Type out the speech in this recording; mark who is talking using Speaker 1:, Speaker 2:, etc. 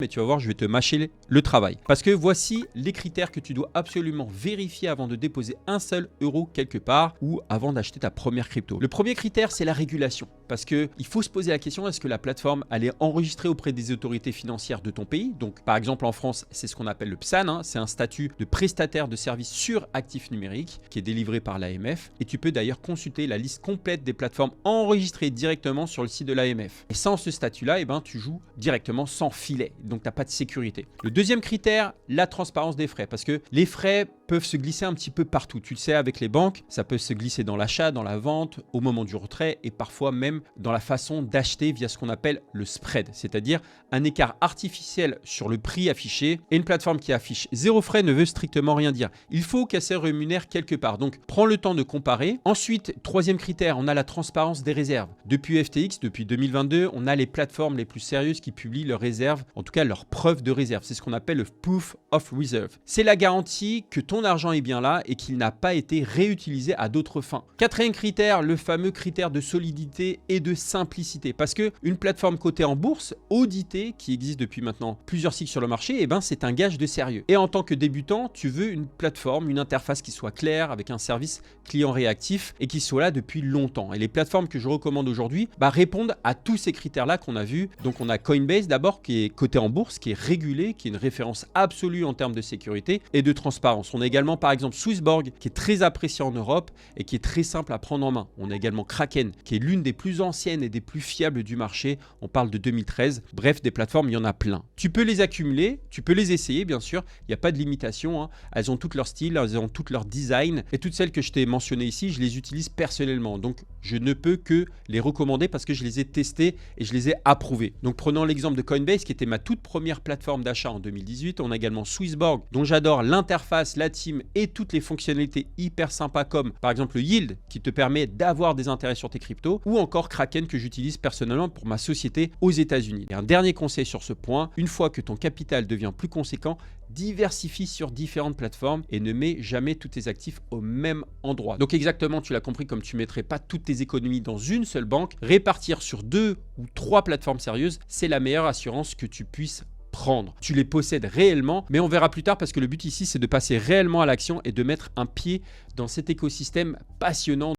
Speaker 1: mais tu vas voir, je vais te mâcher le travail. Parce que voici les critères que tu dois absolument vérifier avant de déposer un seul euro quelque part ou avant d'acheter ta première crypto. Le premier critère, c'est la régulation. Parce qu'il faut se poser la question, est-ce que la plateforme elle est enregistrée auprès des autorités financières de ton pays? Donc par exemple en France, c'est ce qu'on appelle le PSAN, hein, c'est un statut de prestataire de services sur actifs numériques qui est délivré par l'AMF. Et tu peux d'ailleurs consulter la liste complète des plateformes enregistrées directement sur le site de l'AMF. Et sans ce statut-là, tu joues directement sans filet. Donc, tu n'as pas de sécurité. Le deuxième critère, la transparence des frais. Parce que les frais peuvent se glisser un petit peu partout. Tu le sais, avec les banques, ça peut se glisser dans l'achat, dans la vente, au moment du retrait et parfois même dans la façon d'acheter via ce qu'on appelle le spread. C'est-à-dire un écart artificiel sur le prix affiché. Et une plateforme qui affiche zéro frais ne veut strictement rien dire. Il faut qu'elle se rémunère quelque part. Donc, prends le temps de comparer. Ensuite, troisième critère, on a la transparence des réserves. Depuis FTX, depuis 2022, on a les plateformes les plus sérieuses qui publient leurs réserves, en tout cas leurs preuves de réserve. C'est ce qu'on appelle le Proof of Reserve. C'est la garantie que ton argent est bien là et qu'il n'a pas été réutilisé à d'autres fins. Quatrième critère, le fameux critère de solidité et de simplicité. Parce qu'une plateforme cotée en bourse, auditée, qui existe depuis maintenant plusieurs cycles sur le marché, c'est un gage de sérieux. Et en tant que débutant, tu veux une plateforme, une interface qui soit claire, avec un service client réactif et qui soit là depuis longtemps. Et les plateformes que je recommande aujourd'hui répondent à tous ces critères-là qu'on a vus. Donc on a Coinbase d'abord qui est coté en bourse, qui est régulé, qui est une référence absolue en termes de sécurité et de transparence. On a également par exemple Swissborg qui est très apprécié en Europe et qui est très simple à prendre en main. On a également Kraken qui est l'une des plus anciennes et des plus fiables du marché. On parle de 2013. Bref, des plateformes, il y en a plein. Tu peux les accumuler, tu peux les essayer bien sûr. Il n'y a pas de limitation, hein. Elles ont toutes leur style, elles ont toutes leur design et toutes celles que je t'ai mentionnées ici, je les utilise personnellement. Donc je ne peux que les recommander parce que je les ai testées et je les ai approuvées. Donc prenons l'exemple de Coinbase qui était ma toute première plateforme d'achat en 2018. On a également Swissborg dont j'adore l'interface, la team et toutes les fonctionnalités hyper sympas comme par exemple le yield qui te permet d'avoir des intérêts sur tes cryptos ou encore Kraken que j'utilise personnellement pour ma société aux États-Unis. Et un dernier conseil sur ce point, une fois que ton capital devient plus conséquent, diversifie sur différentes plateformes et ne mets jamais tous tes actifs au même endroit. Donc exactement, tu l'as compris, comme tu ne mettrais pas toutes tes économies dans une seule banque, répartir sur 2 ou 3 plateformes sérieuses, c'est la meilleure assurance que tu puisses prendre. Tu les possèdes réellement, mais on verra plus tard parce que le but ici, c'est de passer réellement à l'action et de mettre un pied dans cet écosystème passionnant.